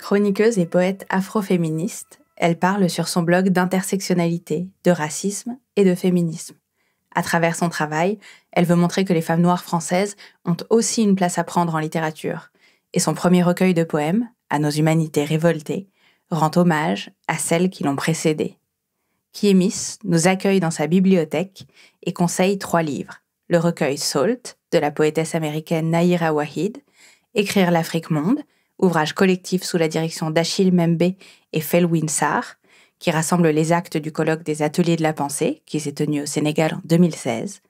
Chroniqueuse et poète afroféministe, elle parle sur son blog d'intersectionnalité, de racisme et de féminisme. À travers son travail, elle veut montrer que les femmes noires françaises ont aussi une place à prendre en littérature. Et son premier recueil de poèmes, À nos humanités révoltées, rend hommage à celles qui l'ont précédée. Kiemis nous accueille dans sa bibliothèque et conseille 3 livres. Le recueil Salt, de la poétesse américaine Nahira Wahid, Écrire l'Afrique monde, ouvrage collectif sous la direction d'Achille Membe et Felwine Sarr, qui rassemble les actes du colloque des Ateliers de la Pensée, qui s'est tenu au Sénégal en 2016,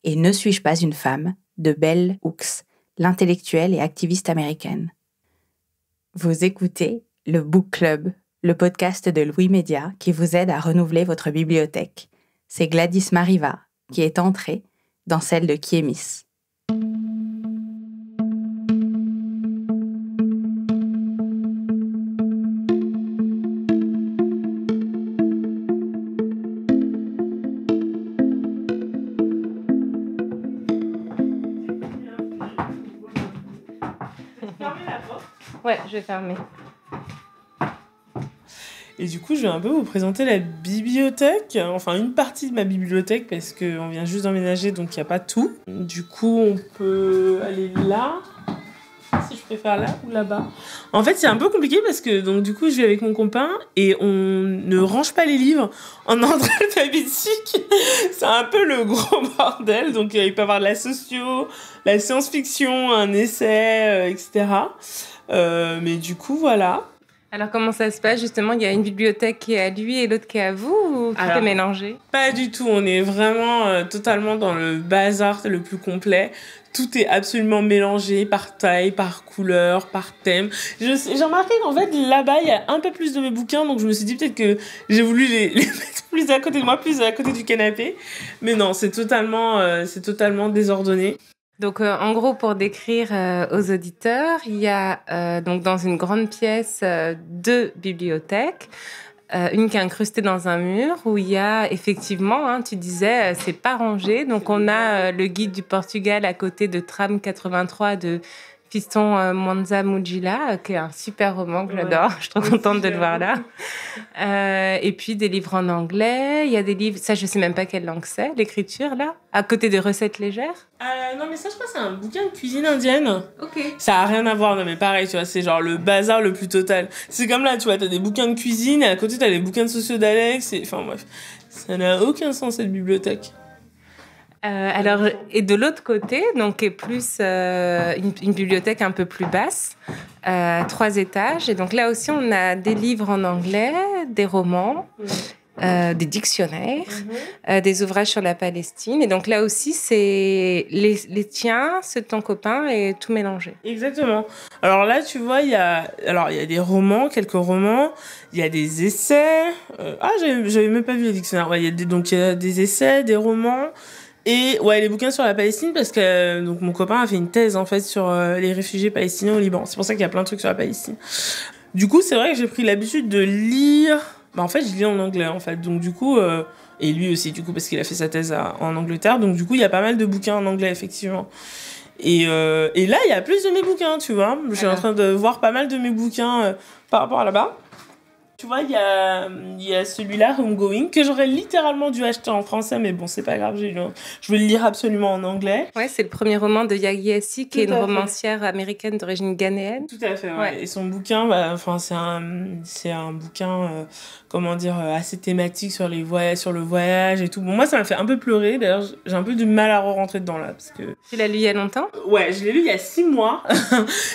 et Ne suis-je pas une femme, de Bell Hooks, l'intellectuelle et activiste américaine. Vous écoutez le Book Club, le podcast de Louis Média qui vous aide à renouveler votre bibliothèque. C'est Gladys Mariva qui est entrée dans celle de Kiemis. Ouais, je vais fermer. Et du coup, je vais un peu vous présenter la bibliothèque, enfin une partie de ma bibliothèque, parce qu'on vient juste d'emménager, donc il n'y a pas tout. Du coup, on peut aller là, si je préfère là ou là-bas. En fait, c'est un peu compliqué parce que donc du coup, je vis avec mon copain et on ne range pas les livres en entrée d'habitude. C'est un peu le gros bordel, donc il peut y avoir de la socio, la science-fiction, un essai, etc. Mais du coup, voilà. Alors, comment ça se passe, justement? Il y a une bibliothèque qui est à lui et l'autre qui est à vous, ou tout est mélangé? Pas du tout. On est vraiment totalement dans le bazar le plus complet. Tout est absolument mélangé par taille, par couleur, par thème. J'ai remarqué qu'en fait, là-bas, il y a un peu plus de mes bouquins, donc je me suis dit peut-être que j'ai voulu les mettre plus à côté de moi, plus à côté du canapé. Mais non, c'est totalement désordonné. Donc, en gros, pour décrire aux auditeurs, il y a donc dans une grande pièce 2 bibliothèques, une qui est incrustée dans un mur où il y a effectivement, tu disais, c'est pas rangé. Donc, on a le guide du Portugal à côté de Tram 83 de Fiston Mwanza Mujila, qui est un super roman que j'adore. Je suis trop contente de le voir là. Et puis des livres en anglais. Il y a des livres, ça je sais même pas quelle langue c'est, l'écriture là, à côté de recettes légères. Non mais ça je crois que c'est un bouquin de cuisine indienne. Ok. Ça a rien à voir, non mais pareil, tu vois, c'est genre le bazar le plus total. C'est comme là, tu vois, t'as des bouquins de cuisine et à côté t'as les bouquins de socio d'Alex. Enfin bref, ça n'a aucun sens cette bibliothèque. Alors, et de l'autre côté, donc est plus une bibliothèque un peu plus basse, 3 étages. Et donc là aussi, on a des livres en anglais, des romans, des dictionnaires, des ouvrages sur la Palestine. Et donc là aussi, c'est les tiens, ceux de ton copain et tout mélangé. Exactement. Alors là, tu vois, il y a des romans, quelques romans, il y a des essais. J'avais même pas vu les dictionnaires. Ouais, il y a des essais, des romans. Et ouais, les bouquins sur la Palestine, parce que donc mon copain a fait une thèse en fait sur les réfugiés palestiniens au Liban. C'est pour ça qu'il y a plein de trucs sur la Palestine. Du coup, c'est vrai que j'ai pris l'habitude de lire. En fait, je lis en anglais en fait. Donc du coup, et lui aussi du coup parce qu'il a fait sa thèse en Angleterre. Donc du coup, il y a pas mal de bouquins en anglais effectivement. Et là, il y a plus de mes bouquins, tu vois. Je suis en train de voir pas mal de mes bouquins par rapport à là-bas. Tu vois, il y a celui-là, Homegoing, que j'aurais littéralement dû acheter en français, mais bon, c'est pas grave, je vais le lire absolument en anglais. Ouais, c'est le premier roman de Yagi Essi, qui est une romancière américaine d'origine ghanéenne. Tout à fait, ouais. Et son bouquin, c'est un bouquin, assez thématique sur le voyage et tout. Bon, moi, ça m'a fait un peu pleurer, d'ailleurs, j'ai un peu du mal à rentrer dedans, là, parce que... Tu l'as lu il y a longtemps? Ouais, je l'ai lu il y a 6 mois,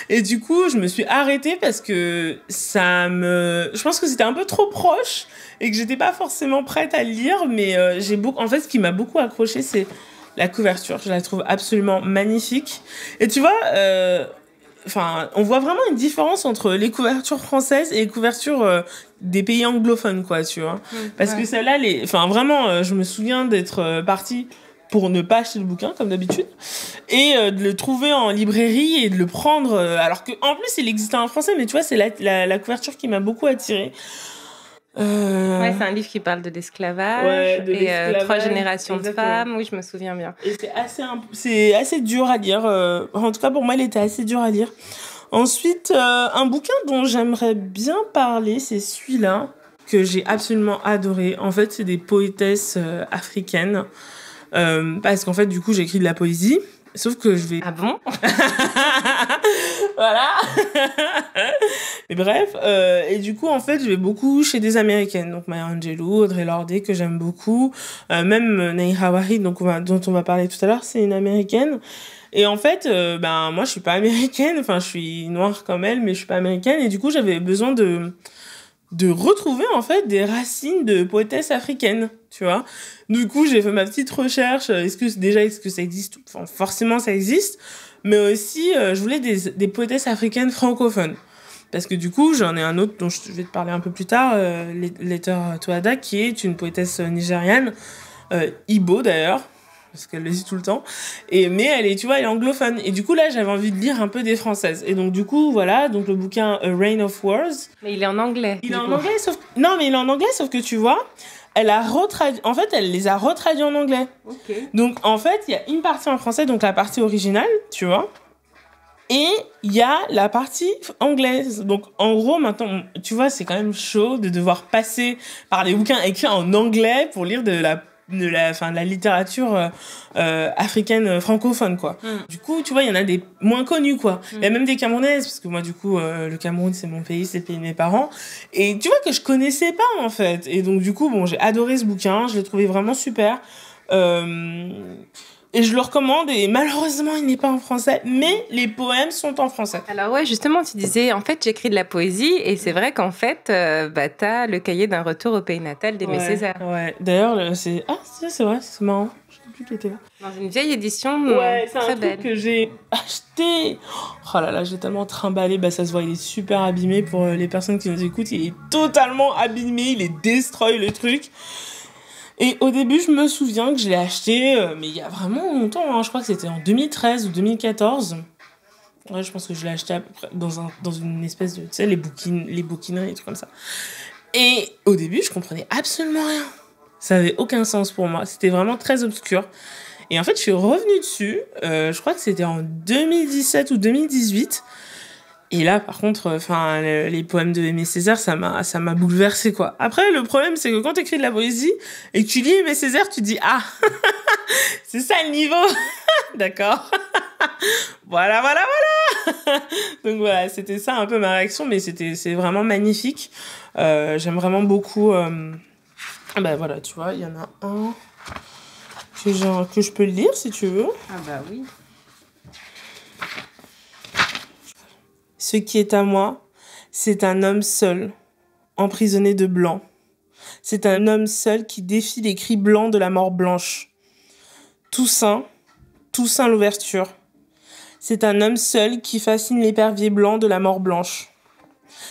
et du coup, je me suis arrêtée parce que je pense que c'était un peu trop proche et que j'étais pas forcément prête à le lire, mais en fait, ce qui m'a beaucoup accroché, c'est la couverture. Je la trouve absolument magnifique. Et tu vois, on voit vraiment une différence entre les couvertures françaises et les couvertures des pays anglophones, quoi, tu vois. Parce que celle-là, vraiment, je me souviens d'être partie pour ne pas acheter le bouquin, comme d'habitude, et de le trouver en librairie et de le prendre, alors qu'en plus, il existait en français, mais tu vois, c'est la couverture qui m'a beaucoup attirée. Ouais, c'est un livre qui parle de l'esclavage, et 3 générations de femmes, oui, je me souviens bien. Et c'est assez dur à lire, en tout cas pour moi, il était assez dur à lire. Ensuite, un bouquin dont j'aimerais bien parler, c'est celui-là, que j'ai absolument adoré. En fait, c'est des poétesses africaines. Parce qu'en fait, du coup, j'écris de la poésie. Sauf que je vais... Ah bon? Voilà. Mais bref, et du coup, en fait, je vais beaucoup chez des Américaines. Donc, Maya Angelou, Audre Lorde, que j'aime beaucoup. Même Neha Wahid, dont on va parler tout à l'heure, c'est une Américaine. Et en fait, moi, je suis pas américaine. Enfin, je suis noire comme elle, mais je suis pas américaine. Et du coup, j'avais besoin de retrouver, en fait, des racines de poétesses africaines, tu vois. Du coup, j'ai fait ma petite recherche. Est-ce que ça existe? Enfin, forcément, ça existe. Mais aussi, je voulais des poétesses africaines francophones. Parce que du coup, j'en ai un autre dont je vais te parler un peu plus tard, Letter to Ada, qui est une poétesse nigériane, Igbo d'ailleurs, parce qu'elle le dit tout le temps. Mais elle est, tu vois, elle est anglophone. Et du coup, là, j'avais envie de lire un peu des françaises. Et donc, du coup, voilà, donc le bouquin A Reign of Wars. Mais il est en anglais. Il est en anglais, non, mais il est en anglais, sauf que tu vois, elle les a retraduits en anglais. Ok. Donc, en fait, il y a une partie en français, donc la partie originale, tu vois. Et il y a la partie anglaise. Donc, en gros, maintenant, tu vois, c'est quand même chaud de devoir passer par les bouquins écrits en anglais pour lire de la littérature africaine francophone, quoi. Du coup, tu vois, il y en a des moins connus, quoi. Il y a même des Camerounaises, parce que moi, du coup, le Cameroun, c'est mon pays, c'est le pays de mes parents. Et tu vois que je connaissais pas, en fait. Et donc, du coup, bon, j'ai adoré ce bouquin, je l'ai trouvé vraiment super. Et je le recommande, et malheureusement, il n'est pas en français, mais les poèmes sont en français. Alors ouais, justement, tu disais, en fait, j'écris de la poésie, et c'est vrai qu'en fait, t'as le cahier d'un retour au pays natal d'Aimé Césaire. Ouais, d'ailleurs, c'est... Ah, c'est vrai, c'est marrant. Je sais plus qu'il était là. Dans une vieille édition c'est très un belle. truc que j'ai acheté. Oh là là, j'ai tellement trimballé. Bah, ça se voit, il est super abîmé pour les personnes qui nous écoutent. Il est totalement abîmé, il est destroy le truc. Et au début, je me souviens que je l'ai acheté, mais il y a vraiment longtemps, hein. Je crois que c'était en 2013 ou 2014. Ouais, je pense que je l'ai acheté à peu près dans une espèce de, tu sais, les bouquineries et tout comme ça. Et au début, je comprenais absolument rien. Ça avait aucun sens pour moi. C'était vraiment très obscur. Et en fait, je suis revenue dessus. Je crois que c'était en 2017 ou 2018. Et là, par contre, les poèmes de Aimé Césaire, ça m'a bouleversée, quoi. Après, le problème, c'est que quand tu écris de la poésie et que tu lis Aimé Césaire, tu te dis, ah, c'est ça le niveau. D'accord. Voilà. Donc voilà, c'était ça un peu ma réaction, mais c'est vraiment magnifique. J'aime vraiment beaucoup. Voilà, tu vois, il y en a un que je peux le lire si tu veux. Ah bah oui. Ce qui est à moi, c'est un homme seul, emprisonné de blanc. C'est un homme seul qui défie les cris blancs de la mort blanche. Toussaint l'ouverture. C'est un homme seul qui fascine l'épervier blanc de la mort blanche.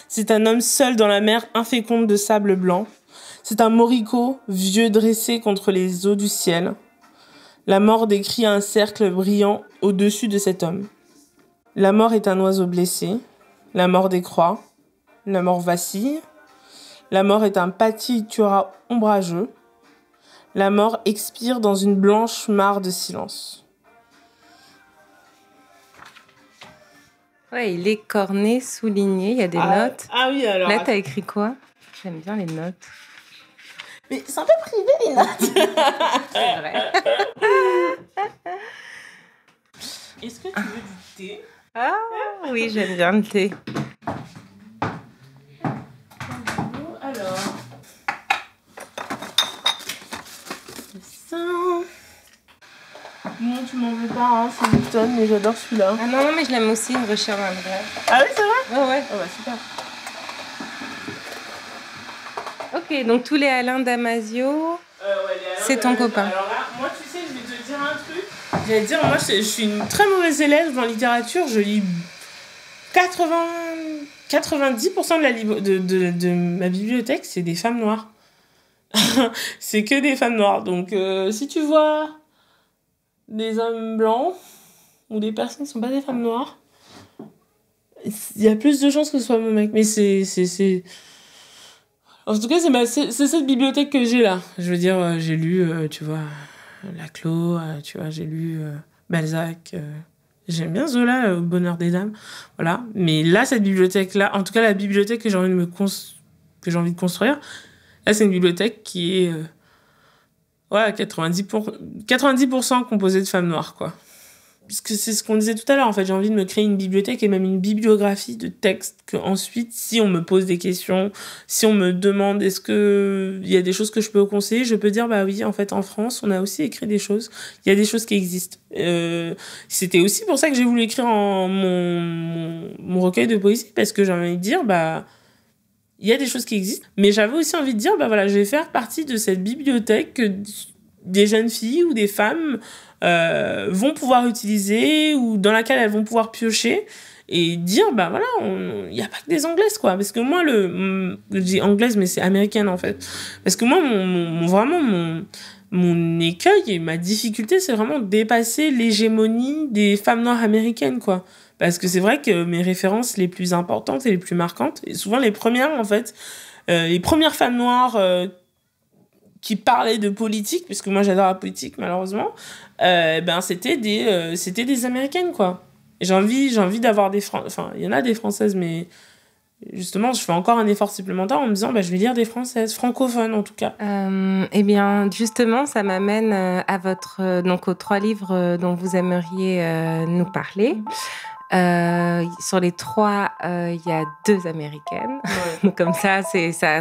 C'est un homme seul dans la mer inféconde de sable blanc. C'est un moricaud vieux dressé contre les eaux du ciel. La mort décrit un cercle brillant au-dessus de cet homme. La mort est un oiseau blessé. La mort décroît. La mort vacille. La mort est un pâtitura ombrageux. La mort expire dans une blanche mare de silence. Ouais, il est corné, souligné, il y a des notes. Ah oui, alors... Là, t'as écrit quoi? J'aime bien les notes. Mais c'est un peu privé, les notes. C'est vrai. Est-ce que tu veux du thé? Ah oui, j'aime bien le thé. Alors... Ça... Non, tu m'en veux pas, hein, c'est Newton, mais j'adore celui-là. Ah non, mais je l'aime aussi, Richard André. Ah oui, c'est vrai? Ouais. Ah bah super. Ok, donc tous les Alain Damasio, c'est ton copain. Alors là, moi, tu sais, je vais te dire un truc. J'allais te dire, moi, je suis une très mauvaise élève en littérature. Je lis 90% de ma bibliothèque, c'est des femmes noires. C'est que des femmes noires. Donc, si tu vois des hommes blancs ou des personnes qui ne sont pas des femmes noires, il y a plus de chances que ce soit mon mec. Mais c'est... En tout cas, c'est cette bibliothèque que j'ai là. Je veux dire, j'ai lu, tu vois, Laclos, tu vois, j'ai lu Balzac, J'aime bien Zola, au bonheur des dames. Voilà. Mais là, cette bibliothèque-là, en tout cas, la bibliothèque que j'ai envie de construire, là, c'est une bibliothèque qui est, ouais, 90% composée de femmes noires, quoi. Parce que c'est ce qu'on disait tout à l'heure, en fait. J'ai envie de me créer une bibliothèque et même une bibliographie de textes que ensuite, si on me pose des questions, si on me demande est-ce que il y a des choses que je peux conseiller, je peux dire, bah oui, en fait, en France, on a aussi écrit des choses. Il y a des choses qui existent. C'était aussi pour ça que j'ai voulu écrire mon recueil de poésie, parce que j'ai envie de dire, bah, il y a des choses qui existent. Mais j'avais aussi envie de dire, bah voilà, je vais faire partie de cette bibliothèque que des jeunes filles ou des femmes vont pouvoir utiliser, ou dans laquelle elles vont pouvoir piocher et dire, bah voilà, il n'y a pas que des anglaises, quoi. Parce que moi, je dis anglaise, mais c'est américaine, en fait. Parce que moi, vraiment, mon écueil et ma difficulté, c'est vraiment de dépasser l'hégémonie des femmes noires américaines, quoi. Parce que c'est vrai que mes références les plus importantes et les plus marquantes, et souvent les premières, en fait, les premières femmes noires qui parlaient de politique, parce que moi j'adore la politique, malheureusement, ben c'était des Américaines, quoi. Et j'ai envie d'avoir enfin, il y en a des Françaises, mais justement, je fais encore un effort supplémentaire en me disant, bah, je vais lire des Françaises, francophones en tout cas. Eh bien, justement, ça m'amène à donc aux 3 livres dont vous aimeriez nous parler. Sur les 3, il y a 2 américaines. Ouais. Comme ça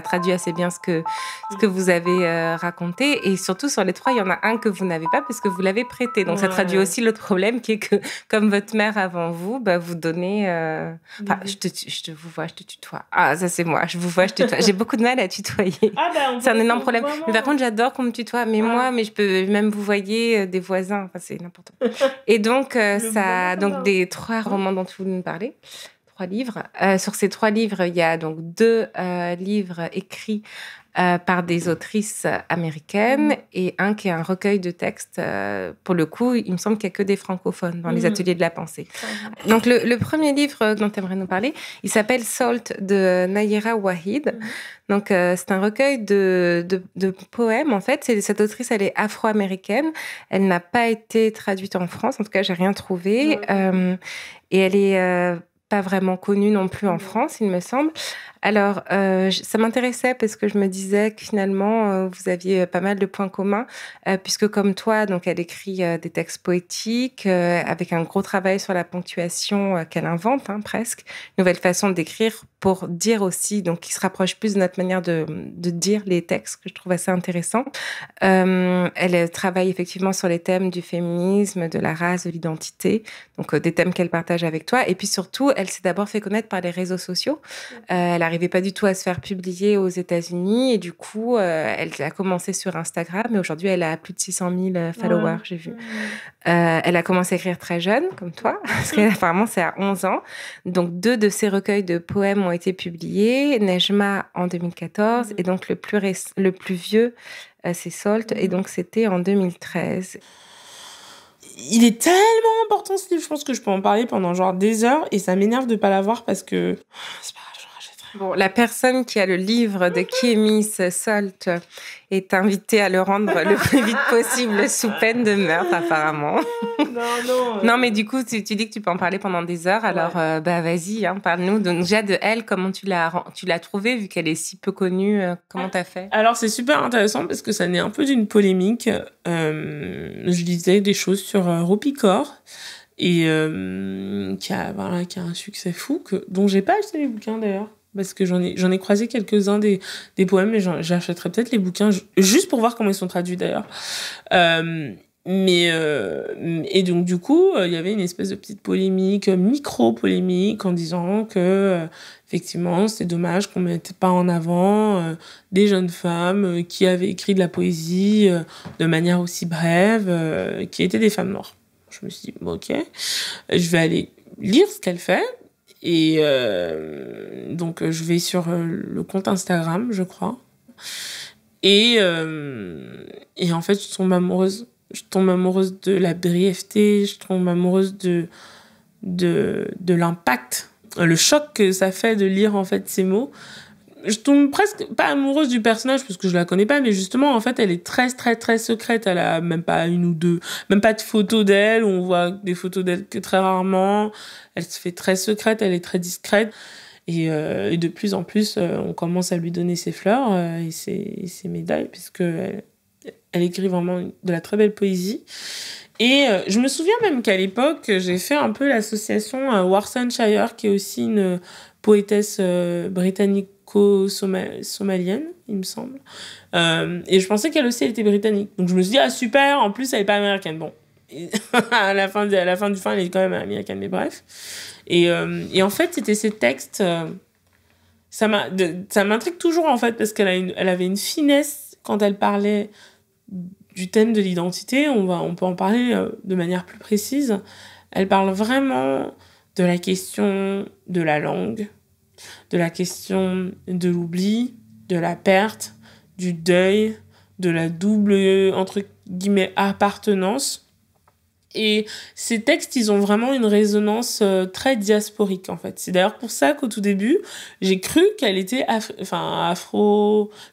traduit assez bien ce que vous avez raconté. Et surtout, sur les 3, il y en a un que vous n'avez pas parce que vous l'avez prêté. Donc, ça traduit aussi l'autre problème qui est que, comme votre mère avant vous, bah, vous donnez... Enfin, je te vous vois, je te tutoie. Ah, ça, c'est moi. Je vous vois, je te tutoie. J'ai beaucoup de mal à tutoyer. Ah, bah, c'est un énorme problème. Vraiment. Mais par contre, j'adore qu'on me tutoie. Mais mais je peux même vous voyer des voisins. Enfin, c'est n'importe quoi. Et donc, donc des 3 romans dont vous nous parlez, 3 livres. Sur ces 3 livres, il y a donc 2 livres écrits par des autrices américaines et un qui est un recueil de textes. Pour le coup, il me semble qu'il n'y a que des francophones dans les ateliers de la pensée. Donc, le premier livre dont tu aimerais nous parler, il s'appelle Salt de Nayera Wahid. Donc, c'est un recueil de poèmes. En fait, cette autrice, elle est afro-américaine. Elle n'a pas été traduite en France. En tout cas, j'ai rien trouvé. Et elle est pas vraiment connue non plus en France, il me semble. Alors, ça m'intéressait parce que je me disais que finalement, vous aviez pas mal de points communs, puisque comme toi, donc, elle écrit des textes poétiques avec un gros travail sur la ponctuation qu'elle invente, presque. Une nouvelle façon d'écrire pour dire aussi, donc qui se rapproche plus de notre manière de dire les textes, que je trouve assez intéressant. Elle travaille effectivement sur les thèmes du féminisme, de la race, de l'identité, donc des thèmes qu'elle partage avec toi. Et puis surtout, elle s'est d'abord fait connaître par les réseaux sociaux. Elle n'arrivait pas du tout à se faire publier aux États-Unis et du coup, elle a commencé sur Instagram et aujourd'hui, elle a plus de 600 000 followers, j'ai vu. Elle a commencé à écrire très jeune, comme toi, parce qu'apparemment, c'est à 11 ans. Donc, 2 de ses recueils de poèmes ont été publiés. Nejma en 2014 et donc le plus vieux, c'est Salt et donc c'était en 2013. Il est tellement important ce livre, je pense que je peux en parler pendant genre des heures et ça m'énerve de pas l'avoir parce que c'est pas grave, je rachèterai. Bon, la personne qui a le livre de Kémis Salt est invitée à le rendre le plus vite possible sous peine de meurtre apparemment. Non, mais du coup, tu dis que tu peux en parler pendant des heures, alors bah vas-y, parle-nous déjà de elle, comment tu l'as trouvée vu qu'elle est si peu connue, comment t'as fait? Alors c'est super intéressant parce que ça naît un peu d'une polémique. Je lisais des choses sur Rupi Kaur et qui a un succès fou dont j'ai pas acheté les bouquins d'ailleurs. Parce que j'en ai croisé quelques-uns des poèmes, mais j'achèterais peut-être les bouquins juste pour voir comment ils sont traduits d'ailleurs. Et donc du coup, il y avait une espèce de petite polémique, micro-polémique, en disant que effectivement, c'est dommage qu'on mette pas en avant des jeunes femmes qui avaient écrit de la poésie de manière aussi brève, qui étaient des femmes noires. Je me suis dit, bon, ok, je vais aller lire ce qu'elle fait. Et donc, je vais sur le compte Instagram, je crois. Et en fait, je tombe amoureuse. Je tombe amoureuse de la brièveté, je tombe amoureuse de l'impact, le choc que ça fait de lire en fait ces mots. je tombe presque pas amoureuse du personnage parce que je la connais pas, mais justement, en fait, elle est très, très, très secrète. Elle a même pas une ou deux, même pas de photos d'elle. On voit des photos d'elle que très rarement. Elle se fait très secrète, elle est très discrète. Et de plus en plus, on commence à lui donner ses fleurs et ses médailles, puisque elle écrit vraiment de la très belle poésie. Et je me souviens même qu'à l'époque, j'ai fait un peu l'association Warsanshire, qui est aussi une poétesse britannico-somalienne, il me semble. Et je pensais qu'elle aussi, elle était britannique. Donc je me suis dit, ah super, en plus, elle n'est pas américaine. Bon, et à la fin du fin, elle est quand même américaine, mais bref. Et en fait, c'était ces textes... ça m'intrigue toujours, en fait, parce elle avait une finesse quand elle parlait du thème de l'identité. On peut en parler de manière plus précise. Elle parle vraiment de la question de la langue, de la question de l'oubli, de la perte, du deuil, de la double, entre guillemets, appartenance. Et ces textes, ils ont vraiment une résonance très diasporique, en fait. C'est d'ailleurs pour ça qu'au tout début, j'ai cru qu'elle était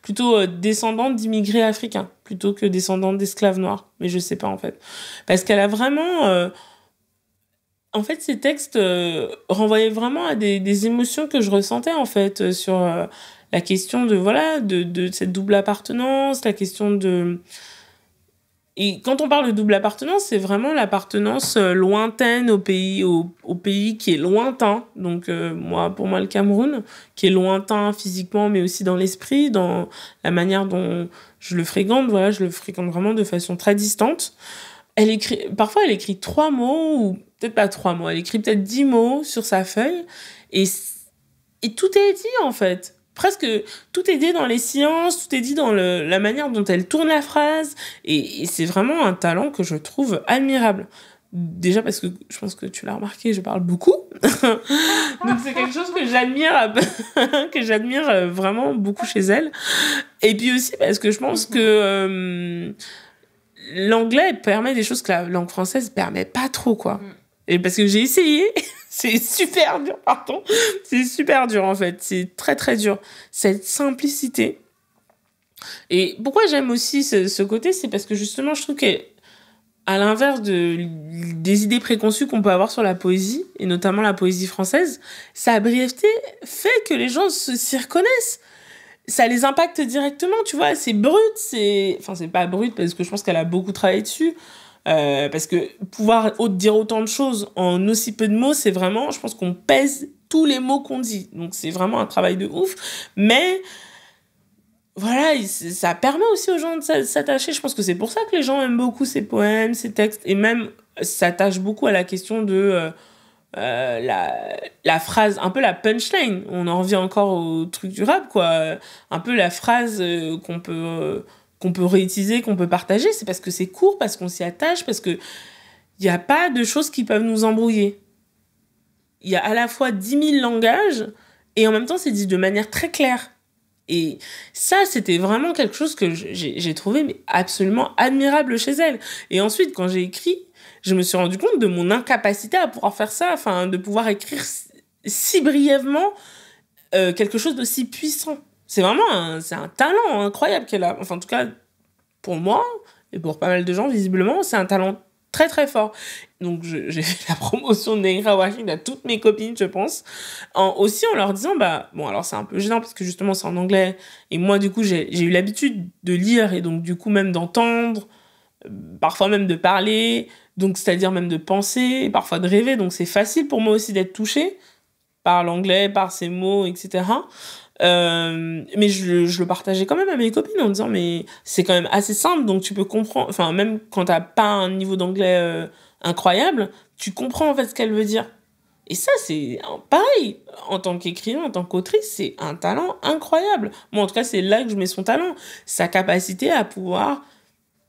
plutôt descendante d'immigrés africains, plutôt que descendante d'esclaves noirs. Mais je sais pas, en fait. Parce qu'elle a vraiment... en fait, ces textes renvoyaient vraiment à des émotions que je ressentais, en fait, sur la question de cette double appartenance, la question de... Et quand on parle de double appartenance, c'est vraiment l'appartenance lointaine au pays qui est lointain. Donc, pour moi, le Cameroun, qui est lointain physiquement, mais aussi dans l'esprit, dans la manière dont je le fréquente. Voilà, je le fréquente vraiment de façon très distante. Parfois, elle écrit 3 mots, ou peut-être pas 3 mots, elle écrit peut-être 10 mots sur sa feuille, et tout est dit, en fait. Presque tout est dit dans les silences, tout est dit dans la manière dont elle tourne la phrase, et c'est vraiment un talent que je trouve admirable. Déjà parce que je pense que tu l'as remarqué, je parle beaucoup. Donc c'est quelque chose que j'admire vraiment beaucoup chez elle. Et puis aussi parce que je pense que l'anglais permet des choses que la langue française permet pas trop, quoi. Et parce que j'ai essayé, c'est super dur, c'est super dur, en fait. C'est très, très dur. Cette simplicité. Et pourquoi j'aime aussi ce côté, c'est parce que justement, je trouve qu'à l'inverse des idées préconçues qu'on peut avoir sur la poésie, et notamment la poésie française, sa brièveté fait que les gens s'y reconnaissent. Ça les impacte directement, tu vois. C'est brut, Enfin, c'est pas brut, parce que je pense qu'elle a beaucoup travaillé dessus. Parce que pouvoir dire autant de choses en aussi peu de mots, c'est vraiment, je pense qu'on pèse tous les mots qu'on dit. Donc c'est vraiment un travail de ouf. Mais voilà, ça permet aussi aux gens de s'attacher. Je pense que c'est pour ça que les gens aiment beaucoup ces poèmes, ces textes, et même s'attachent beaucoup à la question de la phrase, un peu la punchline. On en revient encore au truc du rap, quoi. Un peu la phrase qu'on peut réutiliser, qu'on peut partager. C'est parce que c'est court, parce qu'on s'y attache, parce que il n'y a pas de choses qui peuvent nous embrouiller. Il y a à la fois 10 000 langages, et en même temps, c'est dit de manière très claire. Et ça, c'était vraiment quelque chose que j'ai trouvé mais absolument admirable chez elle. Et ensuite, quand j'ai écrit, je me suis rendu compte de mon incapacité à pouvoir faire ça, enfin, de pouvoir écrire si brièvement quelque chose de si puissant. C'est vraiment c'est un talent incroyable qu'elle a. Enfin, en tout cas, pour moi, et pour pas mal de gens, visiblement, c'est un talent très, très fort. Donc, j'ai fait la promotion de Negra Washing à toutes mes copines, je pense. Aussi en leur disant, bon, alors c'est un peu gênant parce que justement, c'est en anglais. Et moi, du coup, j'ai eu l'habitude de lire et donc, du coup, même d'entendre, parfois même de parler, donc, c'est-à-dire même de penser, et parfois de rêver. Donc, c'est facile pour moi aussi d'être touchée par l'anglais, par ces mots, etc. Mais je le partageais quand même à mes copines en disant mais c'est quand même assez simple, donc tu peux comprendre, enfin même quand t'as pas un niveau d'anglais incroyable, tu comprends en fait ce qu'elle veut dire. Et ça, c'est pareil, en tant qu'écrivain, en tant qu'autrice, c'est un talent incroyable. Moi en tout cas, c'est là que je mets son talent, sa capacité à pouvoir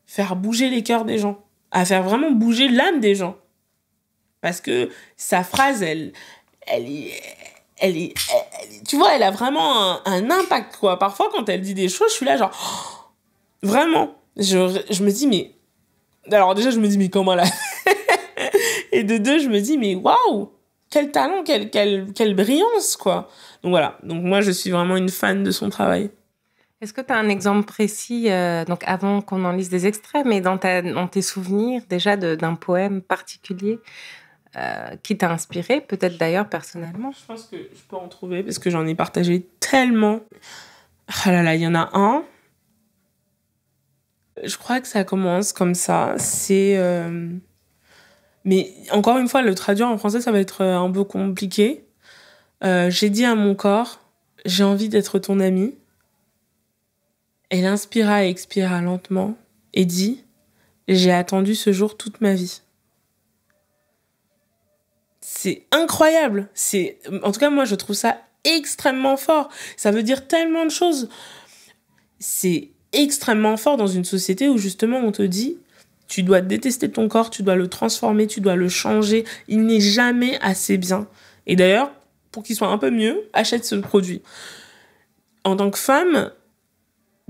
faire bouger les cœurs des gens, à faire vraiment bouger l'âme des gens, parce que sa phrase, elle est, tu vois, elle a vraiment un impact, quoi. Parfois, quand elle dit des choses, je suis là, genre, oh, vraiment. Je me dis, mais... Alors, déjà, je me dis, mais comment elle a... Et de deux, je me dis, mais waouh, quel talent, quelle brillance, quoi. Donc voilà. Donc moi, je suis vraiment une fan de son travail. Est-ce que tu as un exemple précis, donc avant qu'on en lise des extraits, mais dans tes souvenirs déjà d'un poème particulier qui t'a inspiré, peut-être d'ailleurs personnellement? Je pense que je peux en trouver parce que j'en ai partagé tellement. Ah là là, il y en a un. Je crois que ça commence comme ça. C'est... Mais encore une fois, le traduire en français, ça va être un peu compliqué. J'ai dit à mon corps, j'ai envie d'être ton ami. Elle inspira et expira lentement et dit, j'ai attendu ce jour toute ma vie. C'est incroyable. En tout cas, moi, je trouve ça extrêmement fort. Ça veut dire tellement de choses. C'est extrêmement fort dans une société où justement on te dit tu dois détester ton corps, tu dois le transformer, tu dois le changer. Il n'est jamais assez bien. Et d'ailleurs, pour qu'il soit un peu mieux, achète ce produit. En tant que femme,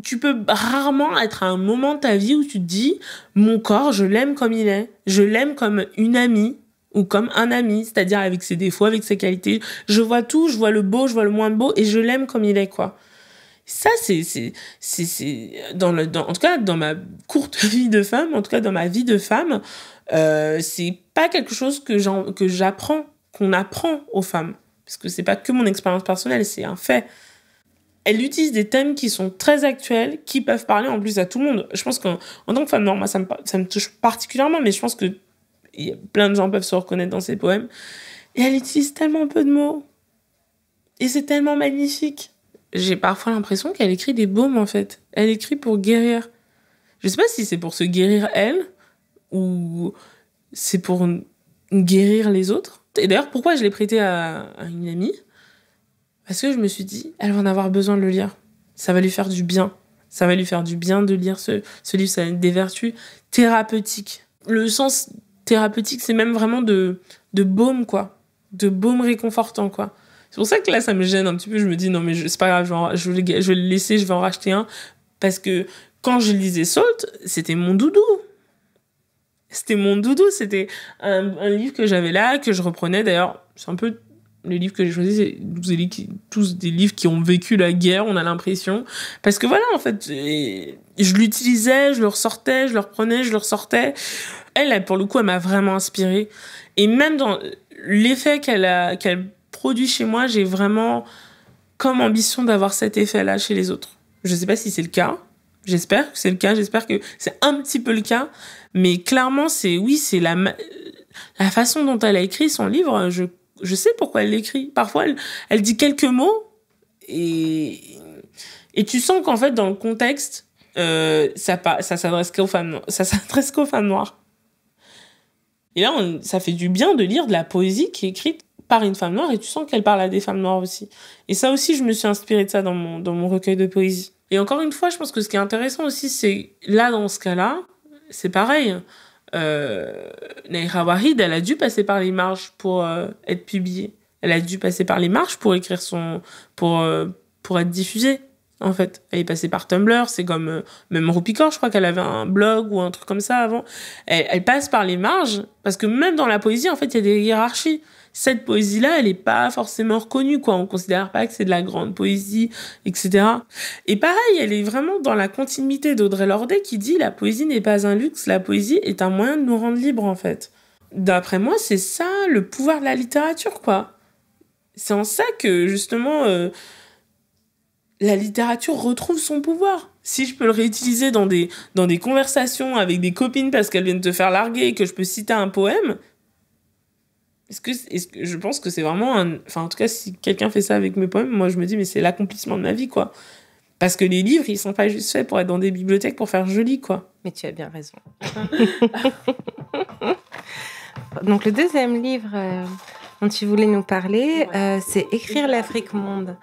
tu peux rarement être à un moment de ta vie où tu te dis mon corps, je l'aime comme il est. Je l'aime comme une amie ou comme un ami, c'est-à-dire avec ses défauts, avec ses qualités. Je vois tout, je vois le beau, je vois le moins beau et je l'aime comme il est, quoi. Ça, c'est en tout cas, dans ma courte vie de femme, en tout cas, dans ma vie de femme, c'est pas quelque chose que j'apprends, qu'on apprend aux femmes. Parce que c'est pas que mon expérience personnelle, c'est un fait. Elle utilise des thèmes qui sont très actuels, qui peuvent parler en plus à tout le monde. Je pense qu'en tant que femme noire, moi, ça me touche particulièrement, mais je pense que plein de gens peuvent se reconnaître dans ses poèmes. Et elle utilise tellement peu de mots. Et c'est tellement magnifique. J'ai parfois l'impression qu'elle écrit des baumes, en fait. Elle écrit pour guérir. Je sais pas si c'est pour se guérir elle, ou c'est pour guérir les autres. Et d'ailleurs, pourquoi je l'ai prêté à une amie ? Parce que je me suis dit, elle va en avoir besoin de le lire. Ça va lui faire du bien. Ça va lui faire du bien de lire ce livre. Ça a des vertus thérapeutiques. Le sens thérapeutique, c'est même vraiment de baume, quoi. De baume réconfortant, quoi. C'est pour ça que là, ça me gêne un petit peu. Je me dis, non, mais c'est pas grave, je vais le laisser, je vais en racheter un. Parce que quand je lisais Salt, c'était mon doudou. C'était mon doudou. C'était un livre que j'avais là, que je reprenais. D'ailleurs, c'est un peu les livres que j'ai choisis, c'est tous des livres qui ont vécu la guerre, on a l'impression. Parce que voilà, en fait, je l'utilisais, je le ressortais, je le reprenais, je le ressortais. Elle, pour le coup, elle m'a vraiment inspirée. Et même dans l'effet qu'elle produit chez moi, j'ai vraiment comme ambition d'avoir cet effet-là chez les autres. Je sais pas si c'est le cas. J'espère que c'est le cas. J'espère que c'est un petit peu le cas. Mais clairement, c'est la façon dont elle a écrit son livre. Je sais pourquoi elle l'écrit. Parfois, elle dit quelques mots et tu sens qu'en fait, dans le contexte, ça s'adresse qu'aux femmes, ça s'adresse qu'aux femmes noires. Et là, ça fait du bien de lire de la poésie qui est écrite par une femme noire et tu sens qu'elle parle à des femmes noires aussi. Et ça aussi, je me suis inspirée de ça dans mon recueil de poésie. Et encore une fois, je pense que ce qui est intéressant aussi, c'est là, dans ce cas-là, c'est pareil. Nahira Ouahid, elle a dû passer par les marges pour être publiée. Elle a dû passer par les marges pour écrire pour être diffusée, en fait. Elle est passée par Tumblr, c'est comme même Rupi Kaur, je crois qu'elle avait un blog ou un truc comme ça avant. Elle passe par les marges parce que même dans la poésie, en fait, il y a des hiérarchies. Cette poésie-là, elle est pas forcément reconnue, quoi. On considère pas que c'est de la grande poésie, etc. Et pareil, elle est vraiment dans la continuité d'Audre Lorde qui dit la poésie n'est pas un luxe, la poésie est un moyen de nous rendre libres, en fait. D'après moi, c'est ça le pouvoir de la littérature, quoi. C'est en ça que, justement, la littérature retrouve son pouvoir. Si je peux le réutiliser dans des conversations avec des copines parce qu'elles viennent te faire larguer et que je peux citer un poème, est-ce que je pense que c'est vraiment enfin, en tout cas, si quelqu'un fait ça avec mes poèmes, moi, je me dis, mais c'est l'accomplissement de ma vie, quoi. Parce que les livres, ils sont pas juste faits pour être dans des bibliothèques pour faire joli, quoi. Mais tu as bien raison. Donc, le deuxième livre dont tu voulais nous parler, c'est Écrire l'Afrique monde.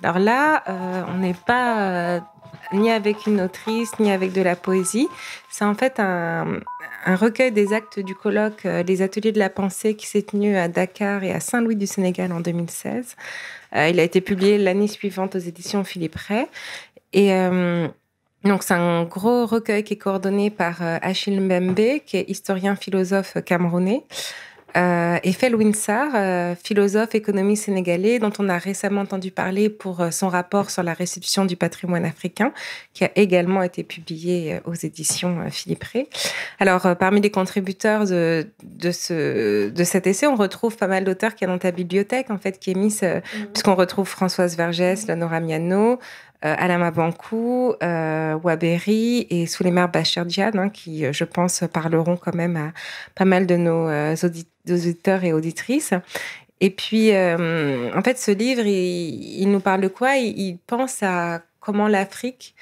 Alors là, on n'est pas ni avec une autrice, ni avec de la poésie. C'est en fait un recueil des actes du colloque Les Ateliers de la Pensée qui s'est tenu à Dakar et à Saint-Louis du Sénégal en 2016. Il a été publié l'année suivante aux éditions Philippe Ray. Et donc, c'est un gros recueil qui est coordonné par Achille Mbembe, qui est historien philosophe camerounais. Eiffel Winsar, philosophe, économiste sénégalais, dont on a récemment entendu parler pour son rapport sur la restitution du patrimoine africain, qui a également été publié aux éditions Philippe Ray. Alors, parmi les contributeurs de cet essai, on retrouve pas mal d'auteurs qui sont dans ta bibliothèque, en fait, qui émissent, puisqu'on retrouve Françoise Vergès, Leonora Miano, Alama Bankou, Waberi et Souleymane Bachir-Diane, qui, je pense, parleront quand même à pas mal de nos auditeurs et auditrices. Et puis, en fait, ce livre, il nous parle de quoi ? Il pense à comment l'Afrique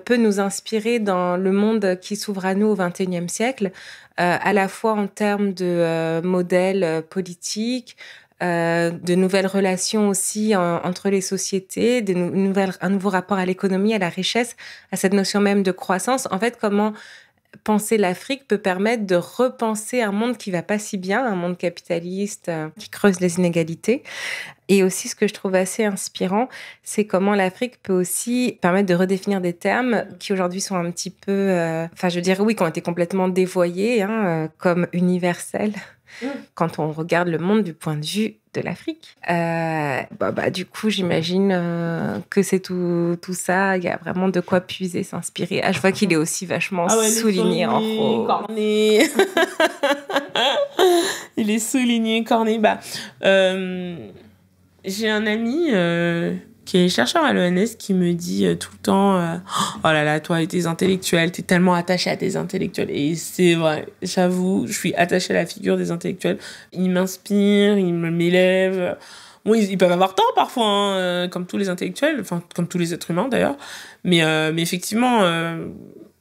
peut nous inspirer dans le monde qui s'ouvre à nous au XXIe siècle, à la fois en termes de modèles politiques, de nouvelles relations aussi entre les sociétés, un nouveau rapport à l'économie, à la richesse, à cette notion même de croissance. En fait, comment penser l'Afrique peut permettre de repenser un monde qui va pas si bien, un monde capitaliste qui creuse les inégalités. Et aussi, ce que je trouve assez inspirant, c'est comment l'Afrique peut aussi permettre de redéfinir des termes qui aujourd'hui sont un petit peu, qui ont été complètement dévoyés, comme universels. Quand on regarde le monde du point de vue de l'Afrique. Du coup, j'imagine que c'est tout ça. Il y a vraiment de quoi puiser, s'inspirer. Je vois qu'il est aussi vachement souligné en rose. Corné. Il est souligné, corné. J'ai un ami qui est chercheur à l'ENS qui me dit tout le temps oh là là, toi et tes intellectuels, t'es tellement attaché à tes intellectuels. Et c'est vrai, j'avoue, je suis attachée à la figure des intellectuels. Ils m'inspirent, ils m'élèvent. Bon, ils peuvent avoir tort parfois, comme tous les intellectuels, enfin comme tous les êtres humains d'ailleurs. Mais effectivement,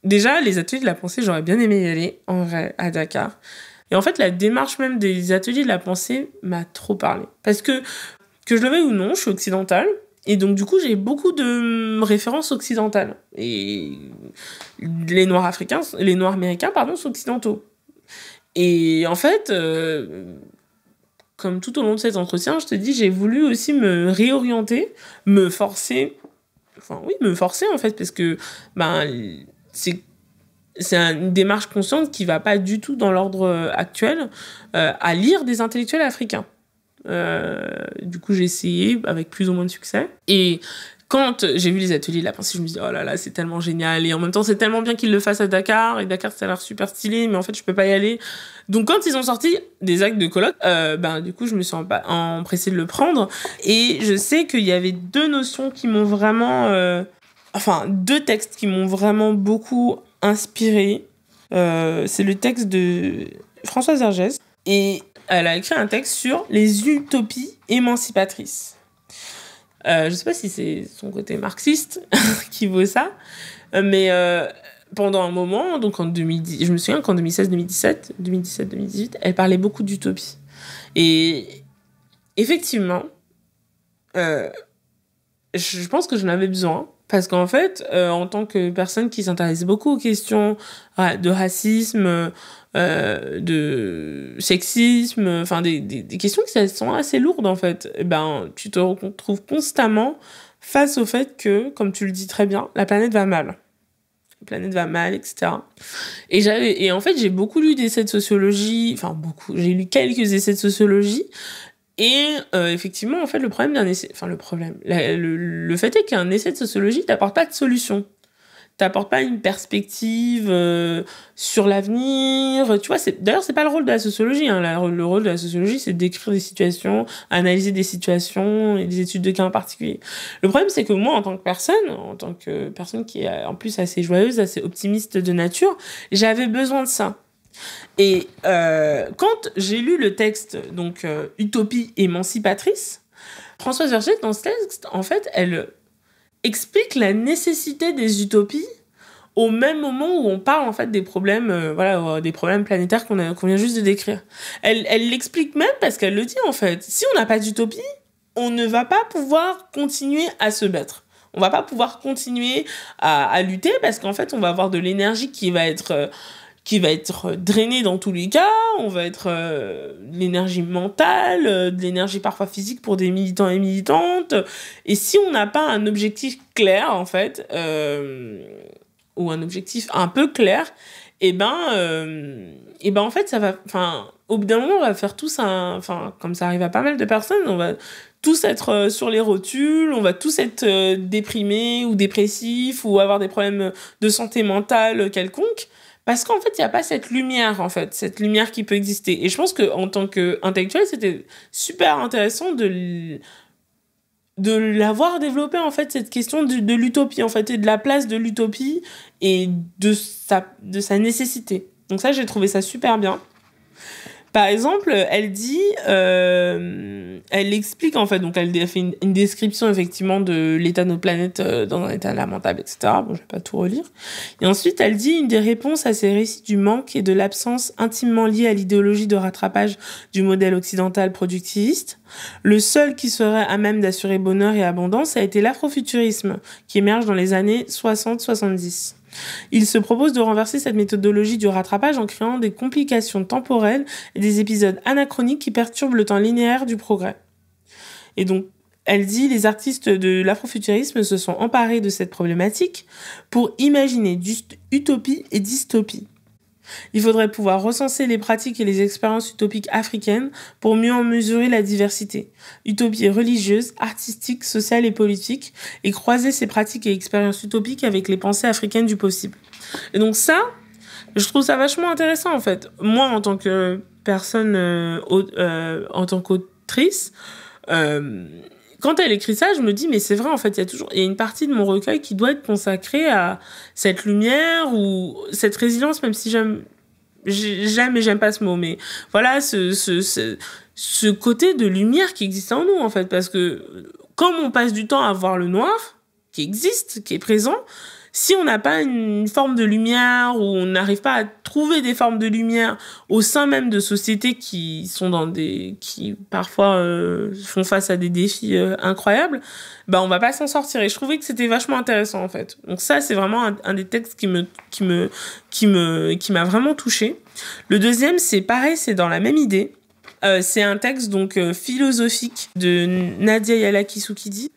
déjà, les ateliers de la pensée, j'aurais bien aimé y aller, en vrai, à Dakar. Et en fait, la démarche même des ateliers de la pensée m'a trop parlé. Parce que je le veuille ou non, je suis occidentale. Et donc, du coup, j'ai beaucoup de références occidentales. Et les Noirs américains, sont occidentaux. Et en fait, comme tout au long de cet entretien, je te dis, j'ai voulu aussi me réorienter, me forcer, en fait, parce que, c'est une démarche consciente qui va pas du tout dans l'ordre actuel, à lire des intellectuels africains. Du coup, j'ai essayé avec plus ou moins de succès. Et quand j'ai vu les ateliers de la pensée, je me dis oh là là, c'est tellement génial. Et en même temps, c'est tellement bien qu'ils le fassent à Dakar. Et Dakar, ça a l'air super stylé, mais en fait, je peux pas y aller. Donc, quand ils ont sorti des actes de colloque, du coup, je me suis empressée de le prendre. Et je sais qu'il y avait deux notions qui m'ont vraiment... deux textes qui m'ont vraiment beaucoup inspirée. C'est le texte de Françoise Vergès. Et elle a écrit un texte sur les utopies émancipatrices. Je sais pas si c'est son côté marxiste qui vaut ça, mais pendant un moment, donc en 2010, je me souviens qu'en 2017-2018, elle parlait beaucoup d'utopie. Et effectivement, je pense que j'en avais besoin. Parce qu'en fait, en tant que personne qui s'intéresse beaucoup aux questions de racisme, de sexisme, enfin des questions qui sont assez lourdes en fait, tu te retrouves constamment face au fait que, comme tu le dis très bien, la planète va mal. La planète va mal, etc. Et en fait, j'ai beaucoup lu d'essais de sociologie, j'ai lu quelques essais de sociologie. Et effectivement, en fait, le fait est qu'un essai de sociologie t'apporte pas de solution. T'apporte pas une perspective sur l'avenir. Tu vois, d'ailleurs, c'est pas le rôle de la sociologie. Le rôle de la sociologie, c'est d'écrire des situations, analyser des situations et des études de cas en particulier. Le problème, c'est que moi, en tant que personne qui est en plus assez joyeuse, assez optimiste de nature, j'avais besoin de ça. Et quand j'ai lu le texte, donc Utopie émancipatrice, Françoise Vergès, dans ce texte, en fait, elle explique la nécessité des utopies au même moment où on parle en fait des problèmes, des problèmes planétaires qu'on vient juste de décrire. Elle l'explique même parce qu'elle le dit en fait. Si on n'a pas d'utopie, on ne va pas pouvoir continuer à se battre. On va pas pouvoir continuer à lutter parce qu'en fait, on va avoir de l'énergie qui va être drainée dans tous les cas, on va être de l'énergie mentale, de l'énergie parfois physique pour des militants et militantes. Et si on n'a pas un objectif clair, en fait, ou un objectif un peu clair, en fait, ça va... au bout d'un moment, on va faire tous enfin, comme ça arrive à pas mal de personnes, on va tous être sur les rotules, on va tous être déprimés ou dépressifs ou avoir des problèmes de santé mentale quelconque. Parce qu'en fait, il n'y a pas cette lumière, en fait, cette lumière qui peut exister. Et je pense qu'en tant qu'intellectuel, c'était super intéressant de l'avoir développé, en fait, cette question de l'utopie, en fait, et de la place de l'utopie et de sa nécessité. Donc ça, j'ai trouvé ça super bien. Par exemple, elle dit, elle explique en fait, donc elle fait une description effectivement de l'état de notre planète dans un état lamentable, etc. Bon, je vais pas tout relire. Et ensuite, elle dit une des réponses à ces récits du manque et de l'absence intimement liée à l'idéologie de rattrapage du modèle occidental productiviste. Le seul qui serait à même d'assurer bonheur et abondance a été l'afrofuturisme, qui émerge dans les années 60-70. Il se propose de renverser cette méthodologie du rattrapage en créant des complications temporelles et des épisodes anachroniques qui perturbent le temps linéaire du progrès. Et donc, elle dit, les artistes de l'afrofuturisme se sont emparés de cette problématique pour imaginer utopie et dystopie. Il faudrait pouvoir recenser les pratiques et les expériences utopiques africaines pour mieux en mesurer la diversité. Utopie religieuse, artistique, sociale et politique, et croiser ces pratiques et expériences utopiques avec les pensées africaines du possible. Et donc ça, je trouve ça vachement intéressant en fait. Moi, en tant que personne, en tant qu'autrice, quand elle écrit ça, je me dis, mais c'est vrai, en fait, il y a une partie de mon recueil qui doit être consacrée à cette lumière ou cette résilience, même si j'aime et j'aime pas ce mot, mais voilà, ce côté de lumière qui existe en nous, en fait, parce que comme on passe du temps à voir le noir, qui existe, qui est présent, si on n'a pas une forme de lumière ou on n'arrive pas à trouver des formes de lumière au sein même de sociétés qui parfois font face à des défis incroyables, on va pas s'en sortir. Et je trouvais que c'était vachement intéressant en fait. Donc ça, c'est vraiment un des textes qui m'a vraiment touchée. Le deuxième, c'est pareil, c'est dans la même idée. C'est un texte donc philosophique de Nadia Yala Kisuukidi.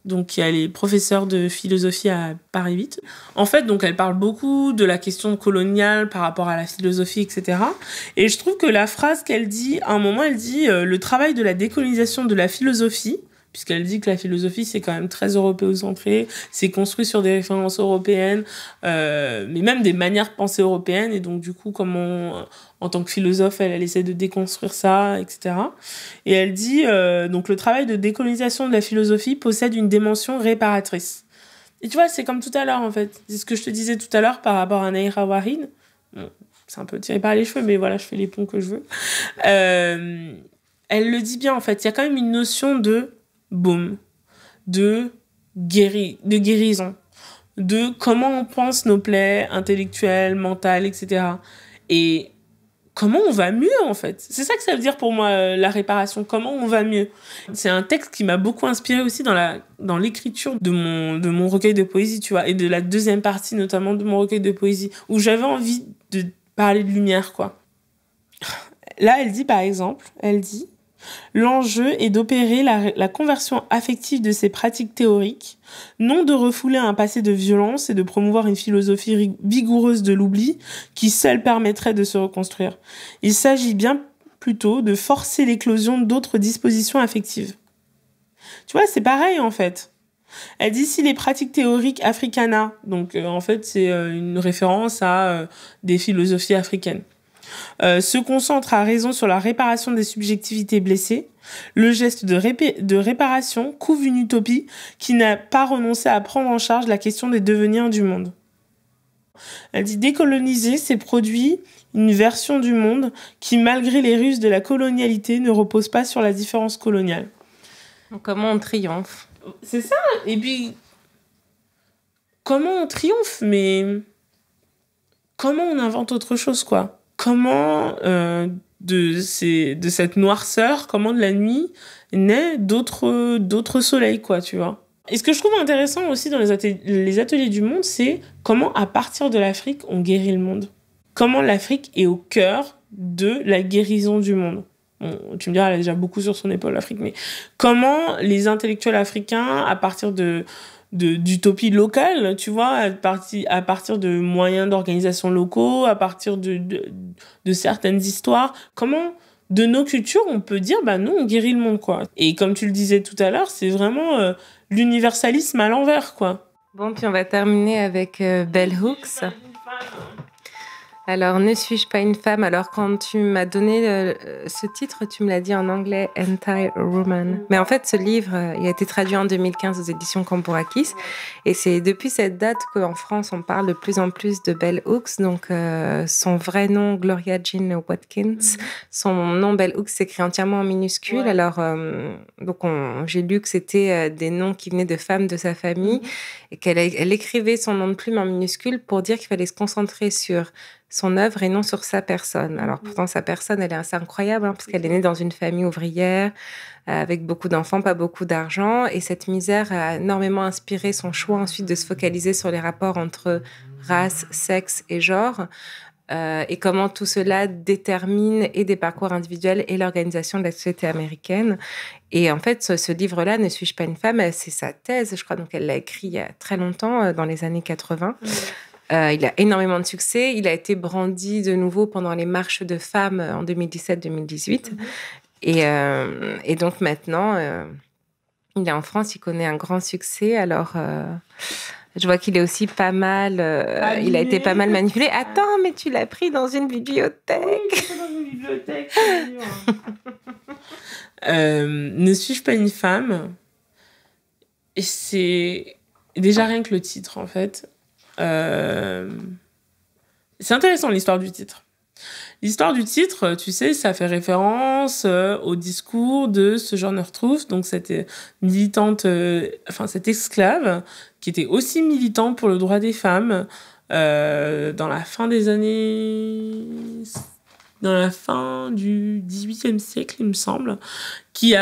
Donc elle est professeure de philosophie à Paris 8. En fait, donc elle parle beaucoup de la question coloniale par rapport à la philosophie, etc. Et je trouve que la phrase qu'elle dit, à un moment, elle dit le travail de la décolonisation de la philosophie, puisqu'elle dit que la philosophie c'est quand même très européocentré, c'est construit sur des références européennes, mais même des manières de penser européennes, et donc du coup comment en tant que philosophe elle essaie de déconstruire ça, etc. Et elle dit donc le travail de décolonisation de la philosophie possède une dimension réparatrice. Et tu vois, c'est comme tout à l'heure en fait, c'est ce que je te disais tout à l'heure par rapport à Nahira Wahin. Bon, c'est un peu tiré par les cheveux, mais voilà, je fais les ponts que je veux. Elle le dit bien en fait, il y a quand même une notion de boom, de guérison, de comment on pense nos plaies intellectuelles, mentales, etc. Et comment on va mieux, en fait. C'est ça que ça veut dire pour moi, la réparation, comment on va mieux. C'est un texte qui m'a beaucoup inspiré aussi dans l'écriture de mon recueil de poésie, tu vois, et de la deuxième partie, notamment, de mon recueil de poésie, où j'avais envie de parler de lumière, quoi. Là, elle dit, par exemple, l'enjeu est d'opérer la conversion affective de ces pratiques théoriques, non de refouler un passé de violence et de promouvoir une philosophie vigoureuse de l'oubli qui seule permettrait de se reconstruire. Il s'agit bien plutôt de forcer l'éclosion d'autres dispositions affectives. Tu vois, c'est pareil en fait. Elle dit si les pratiques théoriques africana, donc en fait c'est une référence à des philosophies africaines, se concentre à raison sur la réparation des subjectivités blessées, le geste de réparation couve une utopie qui n'a pas renoncé à prendre en charge la question des devenirs du monde. Elle dit décoloniser, c'est produire une version du monde qui, malgré les ruses de la colonialité, ne repose pas sur la différence coloniale. Comment on triomphe? C'est ça. Et puis, comment on triomphe, mais comment on invente autre chose, quoi? Comment de cette noirceur, comment de la nuit naît d'autres soleils, quoi, tu vois. Et ce que je trouve intéressant aussi dans les ateliers du monde, c'est comment, à partir de l'Afrique, on guérit le monde. Comment l'Afrique est au cœur de la guérison du monde. Bon, tu me diras, elle a déjà beaucoup sur son épaule, l'Afrique, mais comment les intellectuels africains, à partir de d'utopie locale, tu vois, à partir de moyens d'organisation locaux, à partir de certaines histoires. Comment, de nos cultures, on peut dire, bah nous, on guérit le monde, quoi. Et comme tu le disais tout à l'heure, c'est vraiment l'universalisme à l'envers, quoi. Bon, puis on va terminer avec Bell Hooks. Alors, ne suis-je pas une femme? Alors, quand tu m'as donné ce titre, tu me l'as dit en anglais, Entire Woman. Mais en fait, ce livre, il a été traduit en 2015 aux éditions Cambourakis. Et c'est depuis cette date qu'en France, on parle de plus en plus de Bell Hooks. Donc, son vrai nom, Gloria Jean Watkins. Son nom, Bell Hooks, s'écrit entièrement en minuscule. Ouais. Alors, donc j'ai lu que c'était des noms qui venaient de femmes de sa famille et qu'elle écrivait son nom de plume en minuscule pour dire qu'il fallait se concentrer sur son œuvre et non sur sa personne. Alors pourtant, sa personne, elle est assez incroyable parce qu'elle est née dans une famille ouvrière avec beaucoup d'enfants, pas beaucoup d'argent. Et cette misère a énormément inspiré son choix ensuite de se focaliser sur les rapports entre race, sexe et genre. Et comment tout cela détermine et des parcours individuels et l'organisation de la société américaine. Et en fait, ce livre-là, Ne suis-je pas une femme, c'est sa thèse, je crois. Donc, elle l'a écrit il y a très longtemps, dans les années 80. Il a énormément de succès. Il a été brandi de nouveau pendant les marches de femmes en 2017-2018. Et donc maintenant, il est en France, il connaît un grand succès. Alors, je vois qu'il est aussi pas mal... il a été pas mal manipulé. Attends, mais tu l'as pris dans une bibliothèque. Oui, c'est dans une bibliothèque. Ne suis-je pas une femme? Et c'est déjà rien que le titre, en fait. C'est intéressant, l'histoire du titre. L'histoire du titre, tu sais, ça fait référence au discours de Sojourner Truth, donc cette militante, cette esclave, qui était aussi militante pour le droit des femmes dans la fin du XVIIIe siècle, il me semble, qui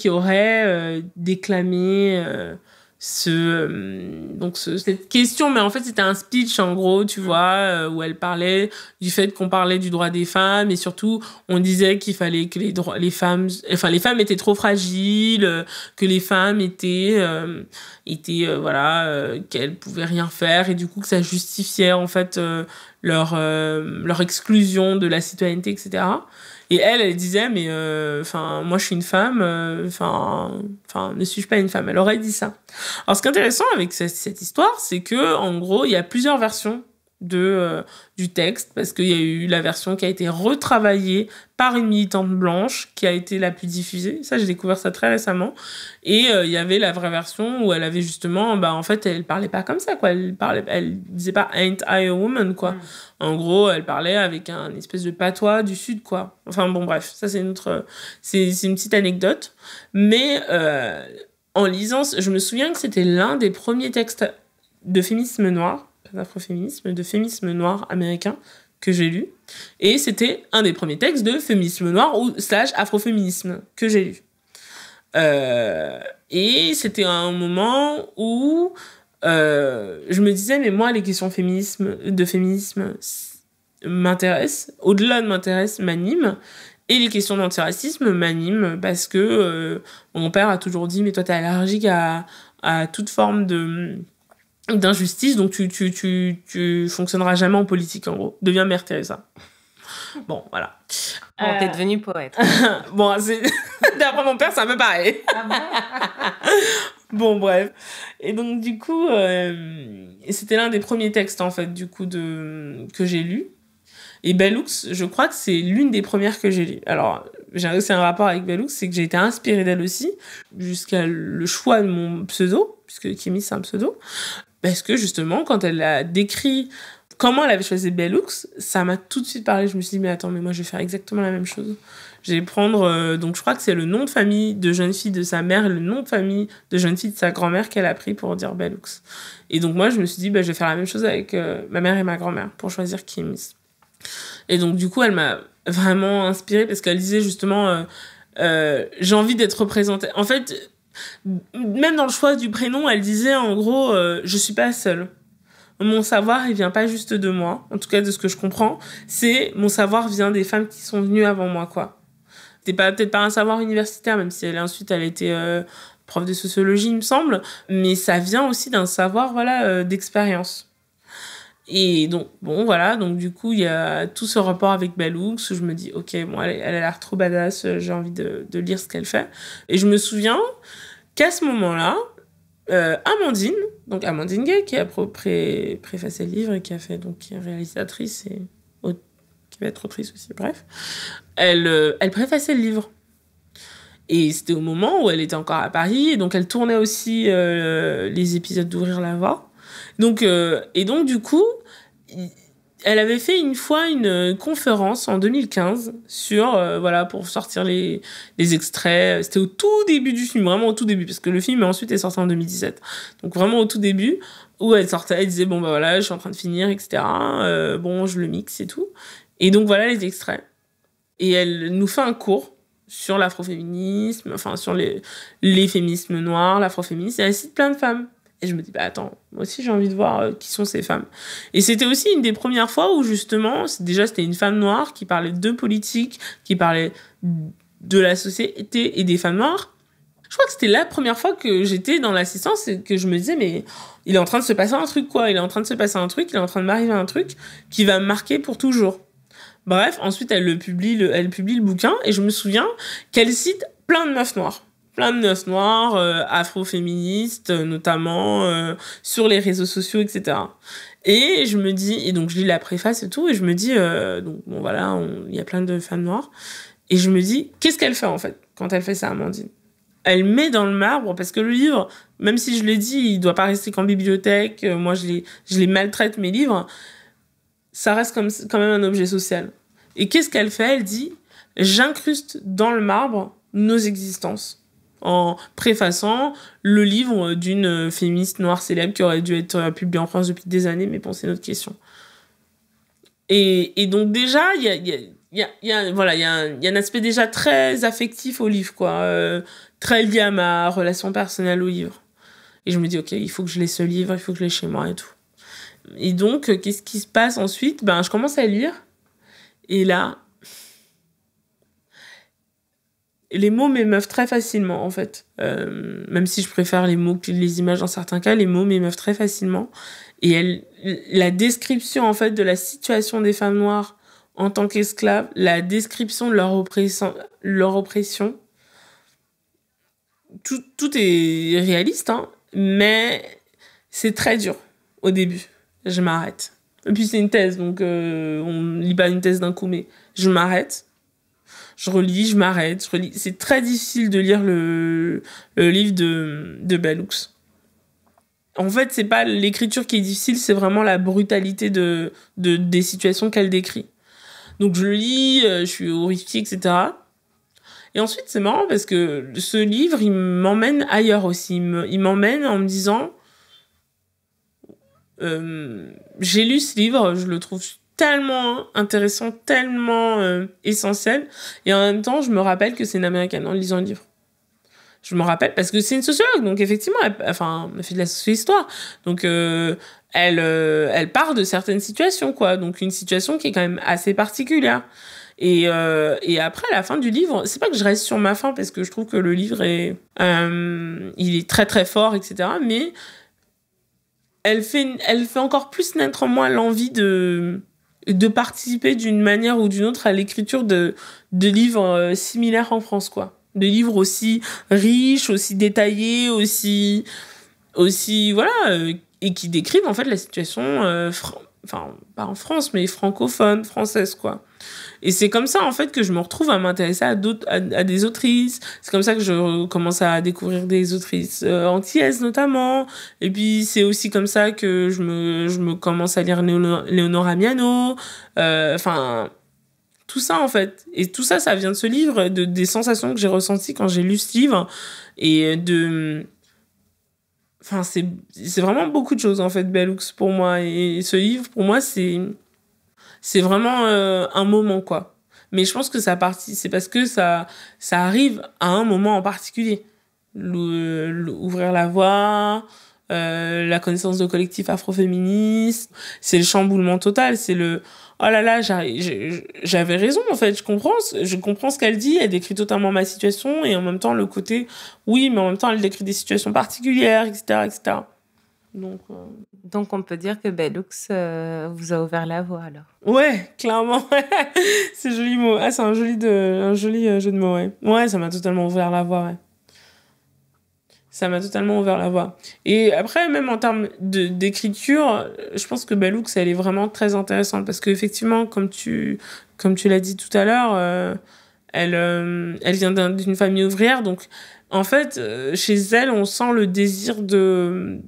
aurait déclamé cette question, mais en fait c'était un speech en gros, tu vois, où elle parlait du fait qu'on parlait du droit des femmes et surtout on disait qu'il fallait que les femmes étaient trop fragiles, que les femmes étaient qu'elles pouvaient rien faire et du coup que ça justifiait en fait leur exclusion de la citoyenneté, etc. Et elle disait, mais moi je suis une femme, ne suis-je pas une femme? Elle aurait dit ça. Alors ce qui est intéressant avec cette histoire, c'est que en gros, il y a plusieurs versions du texte, parce qu'il y a eu la version qui a été retravaillée par une militante blanche, qui a été la plus diffusée. Ça, j'ai découvert ça très récemment. Et il y avait la vraie version où elle avait justement, en fait, elle parlait pas comme ça, quoi. Elle disait pas Ain't I a woman, quoi. En gros, elle parlait avec un espèce de patois du Sud, quoi. Enfin, bon, bref, ça, c'est une petite anecdote. Mais en lisant, je me souviens que c'était l'un des premiers textes de féminisme noir, d'afroféminisme, de féminisme noir américain que j'ai lu. Et c'était un des premiers textes de féminisme noir / afroféminisme que j'ai lu. Et c'était un moment où je me disais, mais moi, les questions de féminisme m'intéressent, au-delà de m'intéressent, m'animent. Et les questions d'antiracisme m'animent parce que mon père a toujours dit, mais toi, t'es allergique à toute forme d'injustice, donc tu fonctionneras jamais en politique, en gros. Deviens Mère Teresa. Bon, voilà. Bon, t'es devenue poète. Bon, d'après mon père, c'est un peu pareil. Bon, bref. Et donc, du coup, c'était l'un des premiers textes, en fait, du coup, que j'ai lu. Et Bell Hooks, je crois que c'est l'une des premières que j'ai lues. Alors, j'ai aussi un rapport avec Bell Hooks, c'est que j'ai été inspirée d'elle aussi, jusqu'à le choix de mon pseudo, puisque Kémy, c'est un pseudo. Parce que, justement, quand elle a décrit comment elle avait choisi Bell Hooks, ça m'a tout de suite parlé. Je me suis dit, mais attends, mais moi, je vais faire exactement la même chose. Je vais prendre... donc, je crois que c'est le nom de famille de jeune fille de sa mère et le nom de famille de jeune fille de sa grand-mère qu'elle a pris pour dire Bell Hooks. Et donc, moi, je me suis dit, je vais faire la même chose avec ma mère et ma grand-mère pour choisir Kémy. Et donc, du coup, elle m'a vraiment inspirée parce qu'elle disait justement j'ai envie d'être représentée. En fait, même dans le choix du prénom, elle disait en gros je suis pas seule. Mon savoir, il vient pas juste de moi. En tout cas, de ce que je comprends, c'est mon savoir vient des femmes qui sont venues avant moi, quoi. C'était peut-être pas un savoir universitaire, même si ensuite elle a été prof de sociologie, il me semble, mais ça vient aussi d'un savoir, voilà, d'expérience. Et donc, bon, voilà, donc du coup, il y a tout ce rapport avec Bell Hooks où je me dis, ok, bon, elle a l'air trop badass, j'ai envie de lire ce qu'elle fait. Et je me souviens qu'à ce moment-là, Amandine, donc Amandine Gay, qui a préfacé le livre et qui est réalisatrice et qui va être autrice aussi, bref, elle préfaçait le livre. Et c'était au moment où elle était encore à Paris, et donc elle tournait aussi les épisodes d'Ouvrir la Voie. Donc, et donc, du coup, elle avait fait une fois une conférence en 2015 sur, voilà, pour sortir les extraits. C'était au tout début du film, vraiment au tout début, parce que le film ensuite est sorti en 2017. Donc vraiment au tout début, où elle sortait, elle disait, bon, bah voilà, je suis en train de finir, etc. Bon, je le mixe et tout. Et donc voilà les extraits. Et elle nous fait un cours sur l'afroféminisme, enfin sur les féminismes noirs, l'afroféminisme, et elle cite plein de femmes. Et je me dis, bah attends, moi aussi j'ai envie de voir qui sont ces femmes. Et c'était aussi une des premières fois où justement, c'était une femme noire qui parlait de politique, qui parlait de la société et des femmes noires. Je crois que c'était la première fois que j'étais dans l'assistance et que je me disais, mais il est en train de se passer un truc, quoi. Il est en train de se passer un truc, il est en train de m'arriver un truc qui va me marquer pour toujours. Bref, ensuite, elle publie le bouquin et je me souviens qu'elle cite plein de meufs noires. Plein de meufs noires, afroféministes, notamment sur les réseaux sociaux, etc. Et je me dis, et donc je lis la préface et tout, et je me dis, donc bon voilà, il y a plein de femmes noires. Et je me dis, qu'est-ce qu'elle fait en fait quand elle fait ça, Amandine ? Elle met dans le marbre, parce que le livre, même si je l'ai dit, il doit pas rester qu'en bibliothèque, moi je les maltraite, mes livres, ça reste quand même un objet social. Et qu'est-ce qu'elle fait ? Elle dit, j'incruste dans le marbre nos existences, en préfaçant le livre d'une féministe noire célèbre qui aurait dû être publié en France depuis des années, mais bon, c'est une autre question. Et donc déjà, il y a un aspect déjà très affectif au livre, quoi, très lié à ma relation personnelle au livre. Et je me dis, ok, il faut que je lise ce livre, il faut que je l'ai chez moi et tout. Et donc, qu'est-ce qui se passe ensuite ? Ben, je commence à lire. Et là, les mots m'émeuvent très facilement, en fait. Même si je préfère les mots que les images dans certains cas, les mots m'émeuvent très facilement. Et la description, en fait, de la situation des femmes noires en tant qu'esclaves, la description de leur oppression, tout est réaliste, hein, mais c'est très dur au début. Je m'arrête. Et puis c'est une thèse, donc on lit pas une thèse d'un coup, mais je m'arrête. Je relis, je m'arrête, je relis. C'est très difficile de lire le livre de Bell Hooks. En fait, c'est pas l'écriture qui est difficile, c'est vraiment la brutalité des situations qu'elle décrit. Donc je le lis, je suis horrifiée, etc. Et ensuite, c'est marrant parce que ce livre, il m'emmène ailleurs aussi. Il m'emmène en me disant... j'ai lu ce livre, je le trouve tellement intéressant, tellement essentiel, et en même temps je me rappelle que c'est une américaine en lisant le livre. Je me rappelle parce que c'est une sociologue, donc effectivement elle fait de la socio-histoire, donc elle part de certaines situations, quoi, donc une situation qui est quand même assez particulière. Et après, à la fin du livre, c'est pas que je reste sur ma faim parce que je trouve que le livre il est très très fort, etc., mais elle fait encore plus naître en moi l'envie de participer d'une manière ou d'une autre à l'écriture de livres similaires en France, quoi. De livres aussi riches, aussi détaillés, aussi voilà, et qui décrivent en fait la situation, enfin, pas en France, mais francophone, française, quoi. Et c'est comme ça, en fait, que je me retrouve à m'intéresser à des autrices. C'est comme ça que je commence à découvrir des autrices antillaises, notamment. Et puis, c'est aussi comme ça que je me commence à lire Léonora Miano. Enfin, tout ça, en fait. Et tout ça, ça vient de ce livre, des sensations que j'ai ressenties quand j'ai lu ce livre. Et Enfin, c'est vraiment beaucoup de choses, en fait, Bell Hooks, pour moi. Et ce livre, pour moi, c'est vraiment un moment, quoi. Mais je pense que c'est parce que ça arrive à un moment en particulier. Ouvrir la voie, la connaissance de collectifs afroféministes, c'est le chamboulement total, oh là là, j'avais raison, en fait, je comprends ce qu'elle dit, elle décrit totalement ma situation, et en même temps, le côté, oui, mais en même temps, elle décrit des situations particulières, etc., etc. Donc, on peut dire que Bellux vous a ouvert la voie, alors. Ouais, clairement. C'est joli mot. Ah, c'est un joli jeu de mots, ouais. Ouais, ça m'a totalement ouvert la voie, ouais. Ça m'a totalement ouvert la voie. Et après, même en termes d'écriture, je pense que Bellux, elle est vraiment très intéressante parce qu'effectivement, comme tu l'as dit tout à l'heure, elle vient d'une famille ouvrière. Donc, en fait, chez elle, on sent le désir de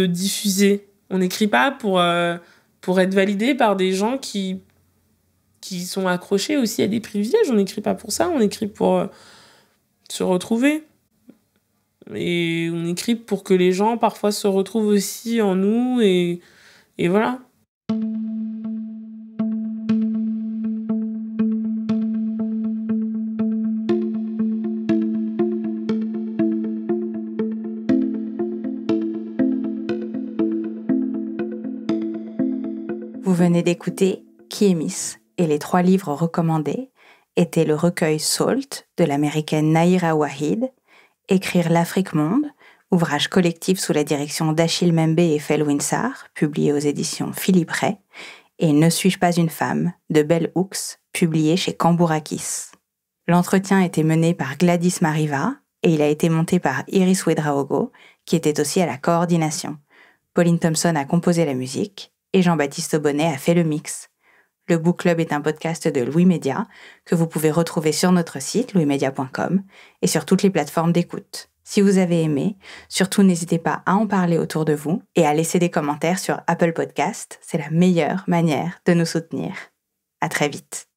diffuser. On n'écrit pas pour être validé par des gens qui sont accrochés aussi à des privilèges. On n'écrit pas pour ça, on écrit pour se retrouver. Et on écrit pour que les gens parfois se retrouvent aussi en nous et voilà. Vous venez d'écouter Qui est Miss et les 3 livres recommandés étaient le recueil Salt de l'américaine Nahira Wahid, Écrire l'Afrique monde, ouvrage collectif sous la direction d'Achille Membe et Felwinsar, publié aux éditions Philippe Ray, et Ne suis-je pas une femme de Bell Hooks, publié chez Cambourakis. L'entretien a été mené par Gladys Mariva et il a été monté par Iris Ouedraogo, qui était aussi à la coordination. Pauline Thompson a composé la musique et Jean-Baptiste Aubonnet a fait le mix. Le Book Club est un podcast de Louis Média que vous pouvez retrouver sur notre site louismedia.com et sur toutes les plateformes d'écoute. Si vous avez aimé, surtout n'hésitez pas à en parler autour de vous et à laisser des commentaires sur Apple Podcast. C'est la meilleure manière de nous soutenir. À très vite.